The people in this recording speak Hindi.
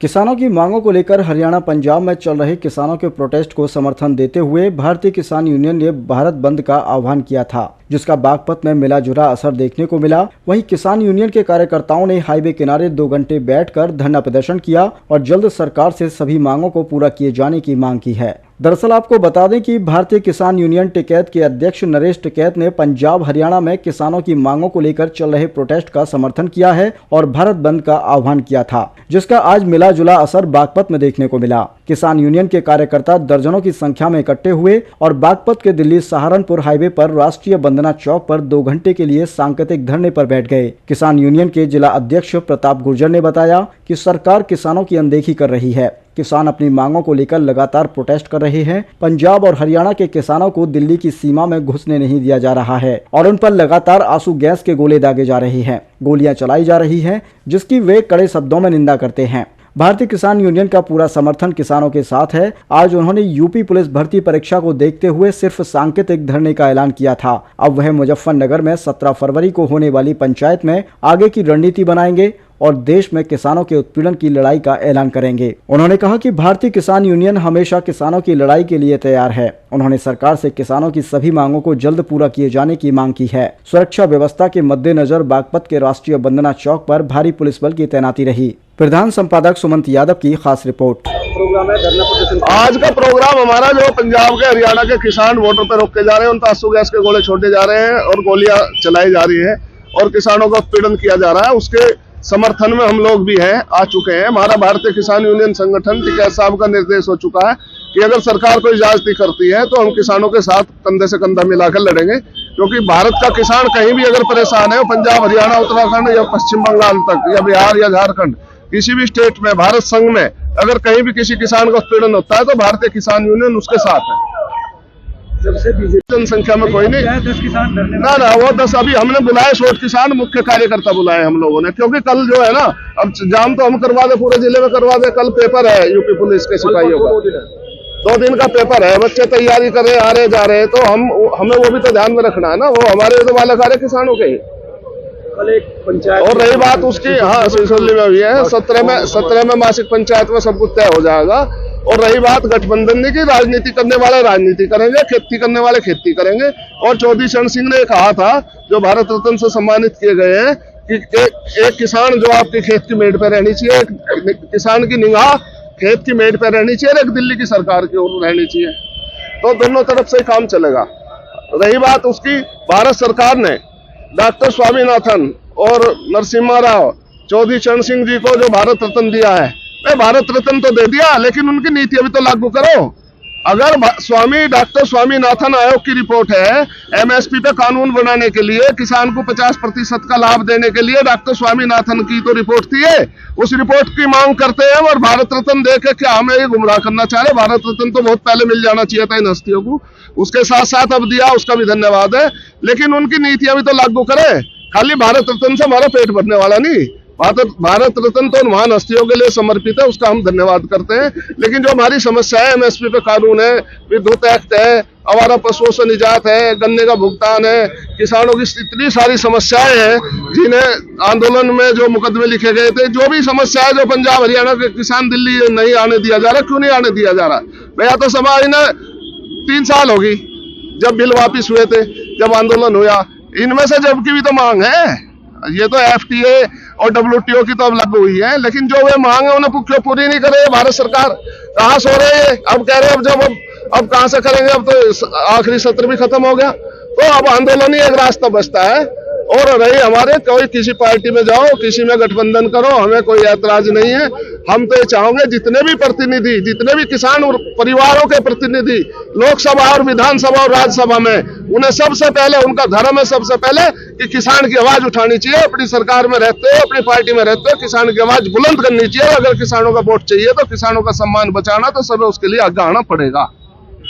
किसानों की मांगों को लेकर हरियाणा पंजाब में चल रहे किसानों के प्रोटेस्ट को समर्थन देते हुए भारतीय किसान यूनियन ने भारत बंद का आह्वान किया था, जिसका बागपत में मिला-जुला असर देखने को मिला। वहीं किसान यूनियन के कार्यकर्ताओं ने हाईवे किनारे 2 घंटे बैठकर धरना प्रदर्शन किया और जल्द सरकार से सभी मांगों को पूरा किए जाने की मांग की है। दरअसल आपको बता दें कि भारतीय किसान यूनियन टिकैत के अध्यक्ष नरेश टिकैत ने पंजाब हरियाणा में किसानों की मांगों को लेकर चल रहे प्रोटेस्ट का समर्थन किया है और भारत बंद का आह्वान किया था, जिसका आज मिला जुला असर बागपत में देखने को मिला। किसान यूनियन के कार्यकर्ता दर्जनों की संख्या में इकट्ठे हुए और बागपत के दिल्ली सहारनपुर हाईवे पर राष्ट्रीय वंदना चौक पर 2 घंटे के लिए सांकेतिक धरने पर बैठ गए। किसान यूनियन के जिला अध्यक्ष प्रताप गुर्जर ने बताया कि सरकार किसानों की अनदेखी कर रही है। किसान अपनी मांगों को लेकर लगातार प्रोटेस्ट कर रहे हैं। पंजाब और हरियाणा के किसानों को दिल्ली की सीमा में घुसने नहीं दिया जा रहा है और उन पर लगातार आंसू गैस के गोले दागे जा रहे हैं, गोलियां चलाई जा रही हैं, जिसकी वे कड़े शब्दों में निंदा करते हैं। भारतीय किसान यूनियन का पूरा समर्थन किसानों के साथ है। आज उन्होंने यूपी पुलिस भर्ती परीक्षा को देखते हुए सिर्फ सांकेतिक धरने का ऐलान किया था। अब वह मुजफ्फरनगर में 17 फरवरी को होने वाली पंचायत में आगे की रणनीति बनाएंगे और देश में किसानों के उत्पीड़न की लड़ाई का ऐलान करेंगे। उन्होंने कहा कि भारतीय किसान यूनियन हमेशा किसानों की लड़ाई के लिए तैयार है। उन्होंने सरकार से किसानों की सभी मांगों को जल्द पूरा किए जाने की मांग की है। सुरक्षा व्यवस्था के मद्देनजर बागपत के राष्ट्रीय वंदना चौक पर भारी पुलिस बल की तैनाती रही। प्रधान संपादक सुमंत यादव की खास रिपोर्ट। आज का प्रोग्राम हमारा जो पंजाब के हरियाणा के किसान बॉर्डर पर रोके जा रहे हैं, उन पर आंसू गैस के गोले छोड़े जा रहे हैं और गोलियां चलाई जा रही है और किसानों का उत्पीड़न किया जा रहा है, उसके समर्थन में हम लोग भी हैं, आ चुके हैं। हमारा भारतीय किसान यूनियन संगठन टिकैत साहब का निर्देश हो चुका है कि अगर सरकार कोई इजाजती करती है तो हम किसानों के साथ कंधे से कंधा मिलाकर लड़ेंगे, क्योंकि भारत का किसान कहीं भी अगर परेशान है, पंजाब हरियाणा उत्तराखंड या पश्चिम बंगाल तक या बिहार या झारखंड, किसी भी स्टेट में भारत संघ में अगर कहीं भी किसी किसान का उत्पीड़न होता है तो भारतीय किसान यूनियन उसके साथ है। जनसंख्या में कोई नहीं, 10 किसान ना वो 10 अभी हमने बुलाए, 100 किसान मुख्य कार्यकर्ता बुलाए हम लोगों ने, क्योंकि कल जो है ना, अब जाम तो हम करवा दे, पूरे जिले में करवा दे। कल पेपर है यूपी पुलिस के सिपाहियों का, 2 दिन का पेपर है, बच्चे तैयारी कर रहे आ रहे जा रहे हैं, तो हमें वो भी तो ध्यान में रखना है ना। वो हमारे तो वाले कार्य किसानों के ही। पंचायत और रही बात उसकी, हाँ सिसोली में भी है, 17 में मासिक पंचायत में सब कुछ तय हो जाएगा। और रही बात गठबंधन की, राजनीति करने वाले राजनीति करेंगे, खेती करने वाले खेती करेंगे। और चौधरी चरण सिंह ने कहा था, जो भारत रत्न से सम्मानित किए गए हैं, कि एक किसान जो आपकी खेत की मेड़ पर रहनी चाहिए, एक किसान की निगाह खेत की मेड़ पर रहनी चाहिए, एक दिल्ली की सरकार की ओर रहनी चाहिए, तो दोनों तरफ से काम चलेगा। रही बात उसकी, भारत सरकार ने डॉक्टर स्वामीनाथन और नरसिम्हा राव, चौधरी चरण सिंह जी को जो भारत रत्न दिया है, भारत रत्न तो दे दिया, लेकिन उनकी नीति अभी तो लागू करो। अगर डॉक्टर स्वामीनाथन आयोग की रिपोर्ट है, एमएसपी पे कानून बनाने के लिए, किसान को 50% का लाभ देने के लिए डॉक्टर स्वामीनाथन की तो रिपोर्ट थी है, उस रिपोर्ट की मांग करते हैं और भारत रत्न दे के क्या हमें ये गुमराह करना चाह रहे? भारत रत्न तो बहुत पहले मिल जाना चाहिए था इन हस्तियों को, उसके साथ साथ अब दिया, उसका भी धन्यवाद है, लेकिन उनकी नीति अभी तो लागू करे। खाली भारत रत्न से हमारा पेट भरने वाला नहीं, भारत रत्न तो महान हस्तियों के लिए समर्पित है, उसका हम धन्यवाद करते हैं। लेकिन जो हमारी समस्या है, एमएसपी पे कानून है, विद्युत एक्ट है, आवारा पशुओं से निजात है, गन्ने का भुगतान है, किसानों की इतनी सारी समस्याएं हैं जिन्हें आंदोलन में जो मुकदमे लिखे गए थे, जो भी समस्या है, जो पंजाब हरियाणा के किसान दिल्ली नहीं आने दिया जा रहा, क्यों नहीं आने दिया जा रहा? भैया तो समाज ने 3 साल होगी जब बिल वापिस हुए थे, जब आंदोलन हुआ, इनमें से जबकि भी तो मांग है। ये तो एफटीए और डब्ल्यूटीओ की तो अब लागू हुई है, लेकिन जो वे मांग है उन्हें क्यों पूरी नहीं करे भारत सरकार? कहाँ सो रहे हैं? अब कह रहे हैं अब कहाँ से करेंगे? अब तो आखिरी सत्र भी खत्म हो गया, तो अब आंदोलन ही एक रास्ता बचता है। और रही हमारे, कोई किसी पार्टी में जाओ, किसी में गठबंधन करो, हमें कोई ऐतराज नहीं है। हम तो ये चाहोगे जितने भी प्रतिनिधि, जितने भी किसान और परिवारों के प्रतिनिधि लोकसभा और विधानसभा और राज्यसभा में, उन्हें सबसे पहले, उनका धर्म है सबसे पहले कि किसान की आवाज उठानी चाहिए। अपनी सरकार में रहते हो, अपनी पार्टी में रहते हो, किसान की आवाज बुलंद करनी चाहिए। अगर किसानों का वोट चाहिए तो किसानों का सम्मान बचाना तो सब उसके लिए आगे आना पड़ेगा।